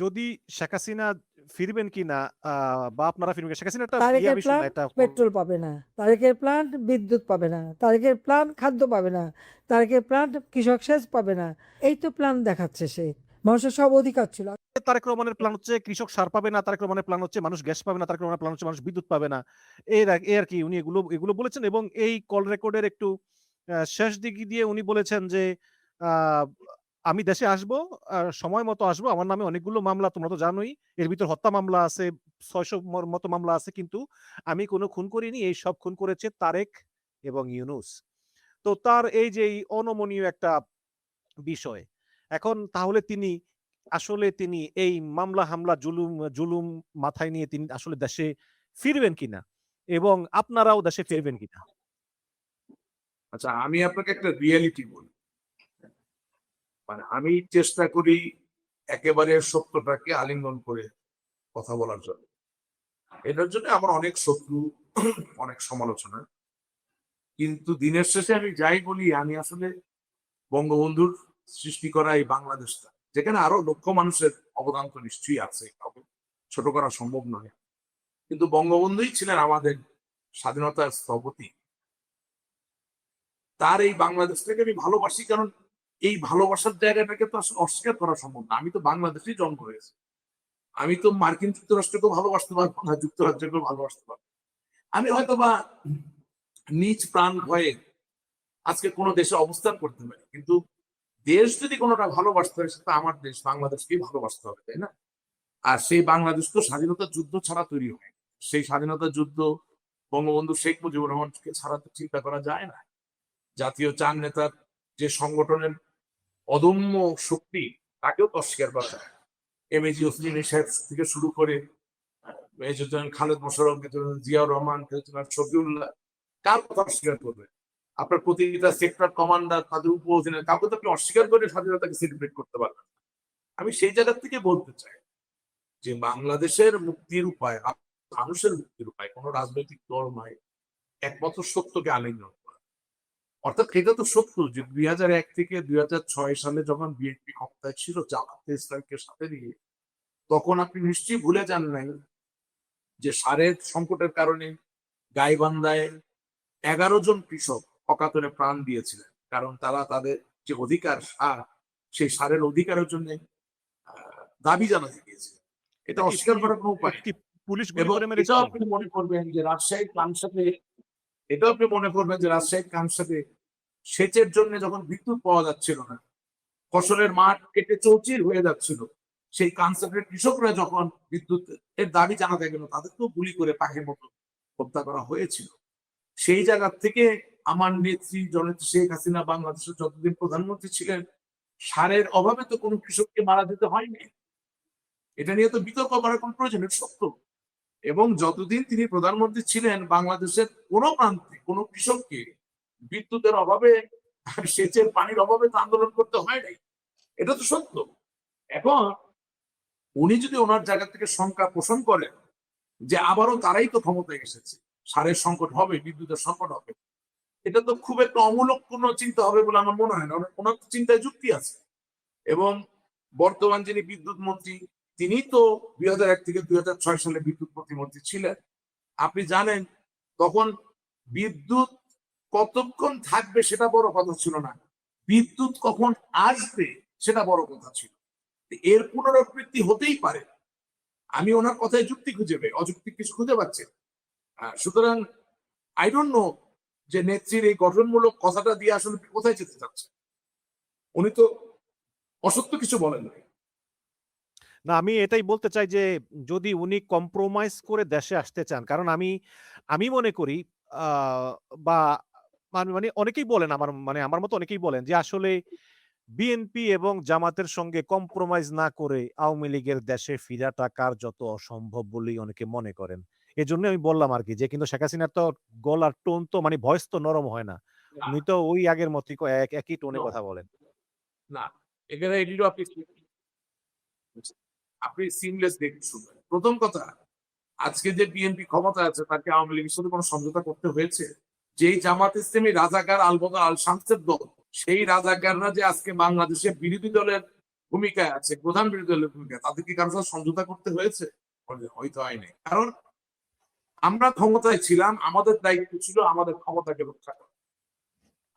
যদি শেখ হাসিনা ফিরবেন কিনা বা আপনারা ফিরবেন, শেখ হাসিনা একটা তারেকের বিষয় প্ল্যান না, এটা পেট্রোল পাবে না, তারেকের প্ল্যান বিদ্যুৎ পাবে না, তারেকের প্ল্যান খাদ্য পাবে না, তারেকের প্ল্যান কৃষক সেচ পাবে না। এই তো প্ল্যান দেখাচ্ছে সে। মানুষের সব অধিকার ছিল। তারেক রহমানের প্ল্যান হচ্ছে কৃষক সার পাবে না, তারেক রহমানের প্ল্যান হচ্ছে মানুষ গ্যাস পাবে না, তারেক রহমানের প্ল্যান হচ্ছে মানুষ বিদ্যুৎ পাবে না। এর আর কি উনি এগুলো এগুলো বলেছেন, এবং এই কল রেকর্ডের একটু শেষ দিকে দিয়ে উনি বলেছেন যে আহ, আমি দেশে আসবো, সময় মতো আসবো, আমার নামে অনেকগুলো মামলা তোমরা তো জানোই, এর ভিতর হত্যা মামলা আছে, 600 মতো মামলা আছে, কিন্তু আমি কোনো খুন করিনি, এই সব খুন করেছে তারেক এবং ইউনূস। তো তার এই যে এই অনমনীয় একটা বিষয়, এখন তাহলে তিনি এই মামলা হামলা জুলুম জুলুম মাথায় নিয়ে তিনি আসলে দেশে ফিরবেন কিনা, এবং আপনারাও দেশে ফিরবেন কিনা? আচ্ছা, আমি আপনাকে একটা রিয়েলিটি বলি। মানে আমি চেষ্টা করি একেবারে সত্যটাকে আলিঙ্গন করে কথা বলার জন্য। এটার জন্য আমার অনেক শত্রু, অনেক সমালোচনা, কিন্তু দিনের শেষে আমি যাই বলি, আমি আসলে বঙ্গবন্ধুর সৃষ্টি করা এই বাংলাদেশটা, যেখানে আরো লক্ষ মানুষের অবদান তো নিশ্চয়ই আছে, কাউকে ছোট করা সম্ভব নয়, কিন্তু বঙ্গবন্ধুই ছিলেন আমাদের স্বাধীনতার স্থপতি। তার এই বাংলাদেশটাকে আমি ভালোবাসি, কারণ এই ভালোবাসার জায়গাটাকে তো আসলে অস্বীকার করা সম্ভব না। আমি তো বাংলাদেশেই জন্ম হয়েছি, আমি তো মার্কিন যুক্তরাষ্ট্রকেও ভালোবাসতে পারবো না, যুক্তরাজ্যকেও ভালোবাসতে পারবো। আমি হয়তো বা নিজ প্রাণ ভয়ে আজকে কোনো দেশে অবস্থান করতে পারি, কিন্তু দেশ যদি কোনোটা ভালোবাসতে হয়, সেটা আমার দেশ বাংলাদেশকেই ভালোবাসতে হবে, তাই না? আর সেই বাংলাদেশ তো স্বাধীনতা যুদ্ধ ছাড়া তৈরি হয়। সেই স্বাধীনতা যুদ্ধ বঙ্গবন্ধু শেখ মুজিবুর রহমানকে ছাড়া তো চিন্তা করা যায় না। জাতীয় চার নেতার যে সংগঠনের অদম্য শক্তি, তাকেও তো অস্বীকার করা যায়। এমএজি ওসমানী সাহেব থেকে শুরু করে মেজর জেনারেল খালেদ মোশাররফ, জিয়াউর রহমান, শফিউল্লাহ, কার কথা অস্বীকার করবে? আপনার প্রতিটা সেক্টর কমান্ডার, তাদের উপ অধিনায়ক, কাউকে তো আপনি অস্বীকার করে স্বাধীনতাকে সেলিব্রেট করতে পারবেন। আমি সেই জায়গা থেকে বলতে চাই যে বাংলাদেশের মুক্তির উপায়, মানুষের মুক্তির উপায় কোনো রাজনৈতিক দল নয়, একমাত্র সত্যকে আলিঙ্গন করা। অর্থাৎ এটা তো সত্য যে 2001 থেকে 2006 সালে যখন বিএনপি ক্ষমতায় ছিল জামাতে ইসলামকে সাথে নিয়ে, তখন আপনি নিশ্চয়ই ভুলে যান নাই যে সারের সংকটের কারণে গাইবান্ধায় 11 জন কৃষক অকাতরে প্রাণ দিয়েছিলেন, কারণ তারা তাদের যে অধিকার সার, সেই সারের অধিকারের জন্য দাবি জানাতে গিয়েছিলেন। এটা অস্বীকার করার কোনো উপায় কি নেই। পুলিশ গুলি এবং করে মেরেছে? এটাও আপনি মনে করবেন যে রাজশাহীর কানসাতে, এটাও আপনি মনে করবেন যে রাজশাহীর কানসাতে সেচের জন্য যখন বিদ্যুৎ পাওয়া যাচ্ছিল না, ফসলের মাঠ কেটে চৌচির হয়ে যাচ্ছিল, সেই কানসারের কৃষকরা যখন বিদ্যুৎ এর দাবি জানাতে গেল, তাদেরকেও গুলি করে পাখির মতো হত্যা করা হয়েছিল। সেই জায়গা থেকে আমার নেত্রী জননেত্রী শেখ হাসিনা বাংলাদেশের যতদিন প্রধানমন্ত্রী ছিলেন, সারের অভাবে তো কোনো কৃষককে মারা যেতে হয়নি। এটা নিয়ে তো বিতর্ক করার কোনো প্রয়োজন নেই, সত্য। এবং যতদিন তিনি প্রধানমন্ত্রী ছিলেন, বাংলাদেশের কোনো প্রান্তে কোনো কৃষককে বিদ্যুতের অভাবে, সেচের পানির অভাবে তো আন্দোলন করতে হয় নাই। এটা তো সত্য। এখন উনি যদি ওনার জায়গা থেকে শঙ্কা পোষণ করেন যে আবারও তারাই তো ক্ষমতায় এসেছে, সারের সংকট হবে, বিদ্যুতের সংকট হবে, এটা তো খুব একটা অমূলক কোনো চিন্তা হবে বলে আমার মনে হয় না। ওনার চিন্তায় যুক্তি আছে। এবং বর্তমান যিনি বিদ্যুৎ মন্ত্রী, তিনি তো 2001 থেকে 2006 সালে বিদ্যুৎ প্রতিমন্ত্রী ছিলেন। আপনি জানেন তখন বিদ্যুৎ কতক্ষণ থাকবে সেটা বড় কথা ছিল না, বিদ্যুৎ কখন আসবে সেটা বড় কথা ছিল। এর পুনরাবৃত্তি হতেই পারে। আমি ওনার কথায় যুক্তি খুঁজে পাই, অযৌক্তিক কিছু খুঁজে পাচ্ছি। সুতরাং আই ডোন্ট নো যে নেত্রীর এই গঠনমূলক কথাটা দিয়ে আসলে কোথায় যেতে চাচ্ছে। উনি তো অসত্য কিছু বলেন না। না, আমি এটাই বলতে চাই যে যদি উনি কম্প্রোমাইজ করে দেশে আসতে চান, কারণ আমি আমি মনে করি আহ, বা মানে অনেকেই বলেন, আমার মতো অনেকেই বলেন যে আসলে বিএনপি এবং জামাতের সঙ্গে কম্প্রোমাইজ না করে আওয়ামী লীগের দেশে ফিরাটা কার্যত অসম্ভব বলেই অনেকে মনে করেন। এজন্য আমি বললাম আর কি, যে কিন্তু শেখ হাসিনার তো গলার টোন তো মানে ভয়েস তো নরম হয় না, উনি তো ওই আগের মতোই একই টোনে কথা বলেন। না, এখানে এটিও আপনি আপনি সিমলেস দেখতে শুনবেন। প্রথম কথা, আজকে যে বিএনপি ক্ষমতা আছে, তাকে আওয়ামী লীগের সাথে কোনো সমঝোতা করতে হয়েছে? যেই জামাত ইসলামী রাজাকার আলবদর আল শামসের দল, সেই রাজাকাররা যে আজকে বাংলাদেশের বিরোধী দলের ভূমিকায় আছে, প্রধান বিরোধী দলের ভূমিকা, তাদেরকে কারোর সাথে সমঝোতা করতে হয়েছে? হয়তো হয়নি। কারণ আমরা ক্ষমতায় ছিলাম, আমাদের দায়িত্ব ছিল আমাদের ক্ষমতাকে রক্ষা করা।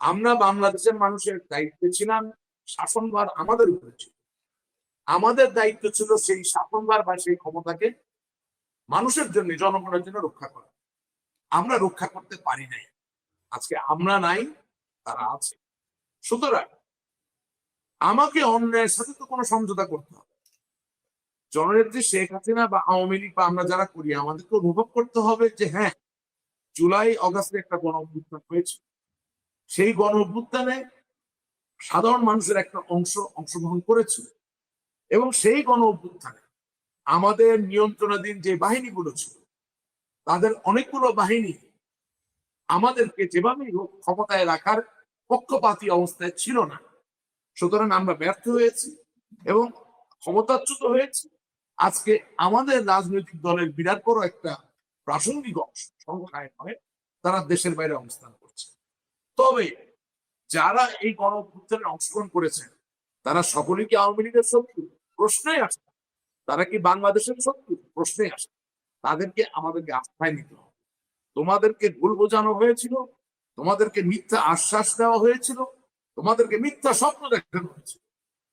আমরা বাংলাদেশের মানুষের দায়িত্বে ছিলাম, শাসনভার আমাদের উপরে ছিল। আমাদের দায়িত্ব ছিল সেই শাসনভার বা সেই ক্ষমতাকে মানুষের জন্য, জনগণের জন্য রক্ষা করা। আমরা রক্ষা করতে পারি নাই। আজকে আমরা নাই, তারা আছে। সুতরাং আমাকে অন্যায়ের সাথে তো কোনো সমঝোতা করতে হবে। জননেত্রী শেখ হাসিনা বা আওয়ামী লীগ বা আমরা যারা করি, আমাদেরকে অনুভব করতে হবে যে হ্যাঁ, জুলাই অগাস্টে একটা গণ অভ্যুত্থান হয়েছে। সেই গণ অভ্যুত্থানে সাধারণ মানুষের একটা অংশগ্রহণ করেছিল, এবং সেই গণ অভ্যুত্থানে আমাদের নিয়ন্ত্রণাধীন যে বাহিনীগুলো ছিল, তাদের অনেকগুলো বাহিনী আমাদেরকে যেভাবেই হোক ক্ষমতায় রাখার পক্ষপাতী অবস্থায় ছিল না। সুতরাং আমরা ব্যর্থ হয়েছি এবং ক্ষমতাচ্যুত হয়েছি। আজকে আমাদের রাজনৈতিক দলের বিরাট বড় একটা প্রাসঙ্গিক অংশ, সংখ্যায় নয়, তারা দেশের বাইরে অবস্থান করছে। তবে যারা এই গণ অভ্যুত্থানে অংশগ্রহণ করেছেন, তারা সকলেই কি আওয়ামী লীগের শত্রু? প্রশ্নই আসে। তারা কি বাংলাদেশের শত্রু? প্রশ্নই আসে। তাদেরকে আমাদেরকে আস্থায় নিতে হবে। তোমাদেরকে ভুল বোঝানো হয়েছিল, তোমাদেরকে মিথ্যা আশ্বাস দেওয়া হয়েছিল, তোমাদেরকে মিথ্যা স্বপ্ন দেখানো হয়েছিল।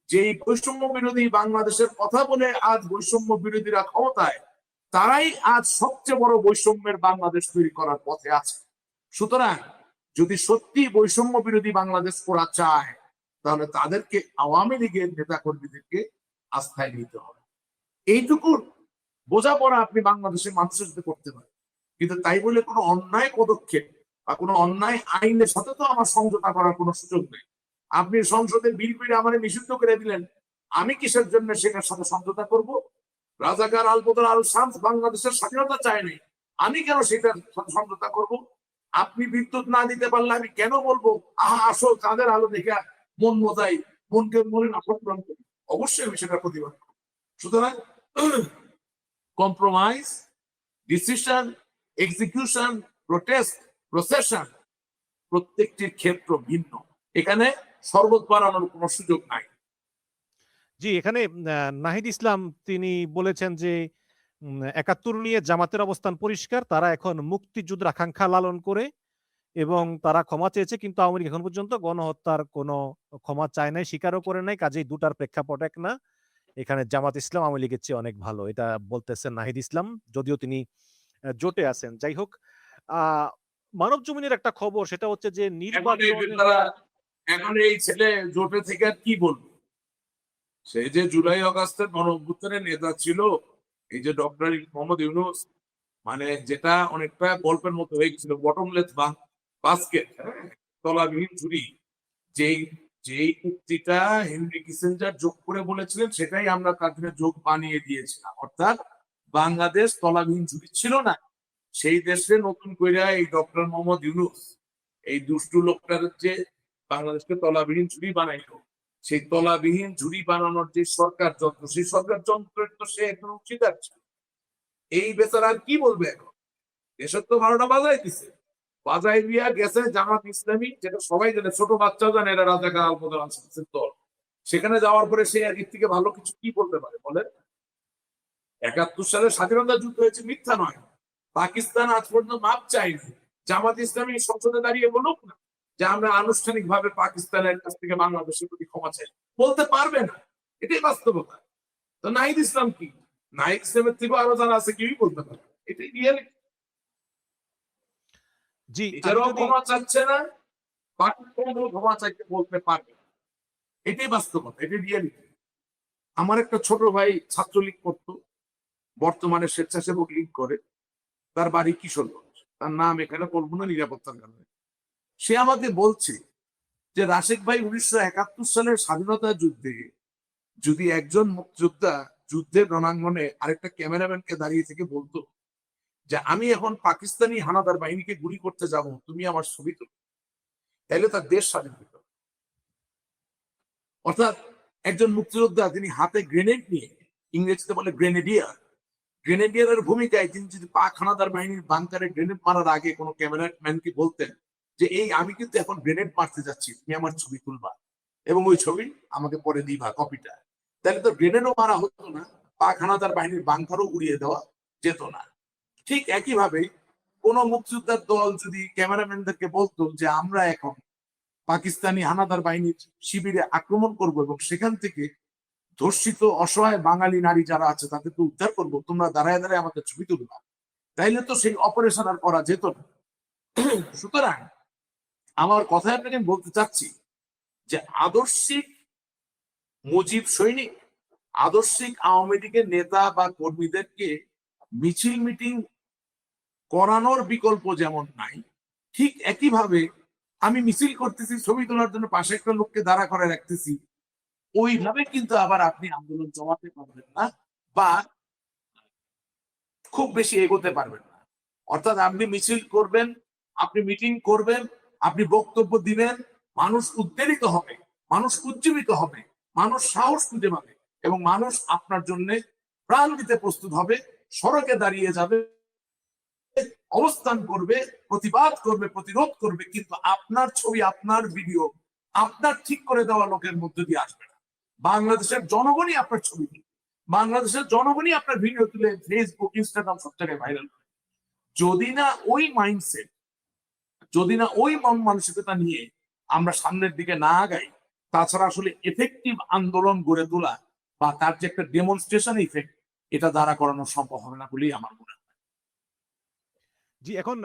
যে বৈষম্য বিরোধী বাংলাদেশের কথা বলে আজ বৈষম্য বিরোধীরা ক্ষমতায়, তারাই আজ সবচেয়ে বড় বৈষম্যের বাংলাদেশ তৈরি করার পথে আছে। সুতরাং যদি সত্যি বৈষম্য বিরোধী বাংলাদেশ করা চায়, তাহলে তাদেরকে আওয়ামী লীগের নেতা কর্মীদেরকে আস্থায় নিতে হবে। এইটুকু বোঝাপড়া আপনি বাংলাদেশের মানুষের সাথে করতে পারেন। কিন্তু তাই বলে কোনো অন্যায় পদক্ষেপ বা কোনো অন্যায় আইনের সাথে তো আমার সমঝোতা করার কোনো সুযোগ নেই। আপনি সংসদে বিল করে আমার নিষিদ্ধ করে দিলেন, আমি কিসের জন্য সেটার সাথে সমঝোতা করব? রাজাকার আলবদর আল শামস বাংলাদেশের স্বাধীনতা চায়নি, আমি কেন সেটার সাথে সমঝোতা করব? আপনি বিদ্যুৎ না দিতে পারলে আমি কেন বলবো আহা আসো তাদের আলো দেখে মন মজাই, মনকে মনে আশা পূরণ করি? অবশ্যই আমি সেটা প্রতিবাদ করব। সুতরাং compromise, decision, execution, protest, procession, প্রত্যেকটির ক্ষেত্র ভিন্ন। এখানে শরবত বানানোর কোনো সুযোগ নাই। জি, এখানে নাহিদ ইসলাম তিনি বলেছেন যে ৭১ নিয়ে জামাতের অবস্থান পরিষ্কার। তারা এখন মুক্তিযুদ্ধের আকাঙ্ক্ষা লালন করে এবং তারা ক্ষমা চেয়েছে, কিন্তু আওয়ামী লীগ এখন পর্যন্ত গণহত্যার কোনো ক্ষমা চায় নাই, স্বীকারও করে নাই। কাজেই দুটার প্রেক্ষাপট এক না। এখানে জামাত ইসলাম আওয়ামী লীগের চেয়ে অনেক ভালো। এটা বলতেছেন নাহিদ ইসলাম, যদিও তিনি জোটে আছেন। যাই হোক, আ মানব জমিনের একটা খবর, সেটা হচ্ছে যে এখন এই ছেলে জোটে থেকে আর কি বলবো? সে যে জুলাই অগাস্টের গণ অভ্যুত্থানের নেতা ছিল, এই যে ডক্টর মোহাম্মদ ইউনূস, মানে যেটা অনেকটা গল্পের মতো হয়ে গেছিল, বটমলেস বাস্কেট, তলাবিহীন ঝুড়ি। যেই যেই উক্তিটা হেনরি কিসিঞ্জার যোগ করে বলেছিলেন, সেটাই আমরা তার জন্য যোগ বানিয়ে দিয়েছিলাম। অর্থাৎ বাংলাদেশ তলাবিহীন ঝুড়ি ছিল না, সেই দেশে নতুন করে এই ডক্টর মোহাম্মদ ইউনূস, এই দুষ্টু লোকটার যে বাংলাদেশকে তলাবিহীন ঝুড়ি বানাইলো, সেই তলাবিহীন ঝুড়ি বানানোর যে সরকার যন্ত্র, সেই সরকার যন্ত্রের তো সে এখন অংশীদার ছিল। এই বেচারা আর কি বলবে? এখন দেশের তো ১২টা বাজাই দিছে, বাজাই দিয়া গেছে জামাত ইসলামী, যেটা সবাই জানে, ছোট বাচ্চাও জানে এরা রাজাকার আলবদর আল শামসের দল। সেখানে যাওয়ার পরে সে এর থেকে ভালো কিছু কি বলতে পারে বলেন? ৭১ সালে স্বাধীনতা যুদ্ধ হয়েছে, মিথ্যা নয়। পাকিস্তান আজ পর্যন্ত মাপ চাইনি। জামাত ইসলামী সংসদে দাঁড়িয়ে বলুক না যে আমরা আনুষ্ঠানিক ভাবে পাকিস্তানের কাছ থেকে বাংলাদেশের প্রতি ক্ষমা চাই, বলতে পারবে না। এটাই বাস্তবতা। তো নাহিদ ইসলাম কি? নাহিদ ইসলামের থেকে আরো যারা আছে কেউই বলতে পারবে। এটাই রিয়েলিটি। জি, নিজেরাও ক্ষমা চাচ্ছে না, পাকিস্তানও ক্ষমা চাইতে বলতে পারবে না। এটাই বাস্তবতা, এটাই রিয়েলিটি। আমার একটা ছোট ভাই ছাত্রলীগ করতো, বর্তমানে স্বেচ্ছাসেবক লীগ করে। তার বাড়ি কিশোরগঞ্জ, তার নাম এখানে বলবো না নিরাপত্তার কারণে। সে আমাকে বলছে যে রাশেক ভাই, ১৯৭১ সালের স্বাধীনতা যুদ্ধে যদি একজন মুক্তিযোদ্ধা যুদ্ধের রণাঙ্গনে আরেকটা ক্যামেরাম্যানকে দাঁড়িয়ে থেকে বলতো যে আমি এখন পাকিস্তানি হানাদার বাহিনীকে গুলি করতে যাব, তুমি আমার ছবি তো, তাইলে তার দেশ স্বাধীন হতো। অর্থাৎ একজন মুক্তিযোদ্ধা, তিনি হাতে গ্রেনেড নিয়ে, ইংরেজিতে বলে গ্রেনেডিয়ার, গ্রেনেডিয়ারের ভূমিকায় তিনি যদি পাক হানাদার বাহিনীর বাংকারে গ্রেনেড মারার আগে কোনো ক্যামেরাম্যানকে বলতেন যে এই আমি কিন্তু এখন গ্রেনেড মারতে যাচ্ছি, তুমি আমার ছবি তুলবা এবং ওই ছবি আমাকে পরে দিবা কপিটা, তাহলে তো গ্রেনেডও মারা হতো না, পাক হানাদার বাহিনীর বাংকারও উড়িয়ে দেওয়া যেত না। ঠিক একইভাবে কোন মুক্তিযোদ্ধার দল যদি ক্যামেরাম্যানদেরকে বলতো যে আমরা এখন পাকিস্তানি হানাদার বাহিনীর শিবিরে আক্রমণ করব এবং সেখান থেকে ধর্ষিত অসহায় বাঙালি নারী যারা আছে তাদেরকে উদ্ধার করব, তোমরা দাঁড়ায় দাঁড়ায় আমাদের ছবি তুলবা, তাইলে তো সেই অপারেশন আর করা যেত না। সুতরাং আমার কথায় আপনাকে আমি বলতে চাচ্ছি যে আদর্শিক মুজিব সৈনিক, আদর্শিক আওয়ামী লীগের নেতা বা কর্মীদেরকে মিছিল মিটিং করানোর বিকল্প যেমন নাই, ঠিক একইভাবে আমি মিছিল করতেছি, ছবি তোলার জন্য পাশে একটা লোককে দাঁড়া করে রাখতেছি, ওইভাবে কিন্তু আবার আপনি আন্দোলন জমাতে পারবেন না বা খুব বেশি এগোতে পারবেন না। অর্থাৎ আপনি মিছিল করবেন, আপনি মিটিং করবেন, আপনি বক্তব্য দিবেন, মানুষ উদ্বেলিত হবে, মানুষ উজ্জীবিত হবে, মানুষ সাহস খুঁজে পাবে এবং মানুষ আপনার জন্য প্রাণ দিতে প্রস্তুত হবে, সড়কে দাঁড়িয়ে যাবে, অবস্থান করবে, প্রতিবাদ করবে, প্রতিরোধ করবে, কিন্তু আপনার ছবি, আপনার ভিডিও আপনার ঠিক করে দেওয়া লোকের মধ্য দিয়ে আসবে না। বাংলাদেশের জনগণই আপনার ছবি তুলবে, বাংলাদেশের জনগণই আপনার ভিডিও তুলে ফেসবুক, ইনস্টাগ্রাম সব জায়গায় ভাইরাল করে। যদি না ওই মাইন্ডসেট, যদি না ওই মন মানসিকতা নিয়ে আমরা সামনের দিকে না আগাই, তাছাড়া আসলে এফেক্টিভ আন্দোলন গড়ে তোলা বা তার যে একটা ডেমনস্ট্রেশন ইফেক্ট, এটা দ্বারা করানো সম্ভব হবে না বলেই আমার মনে হয়। জি, এখন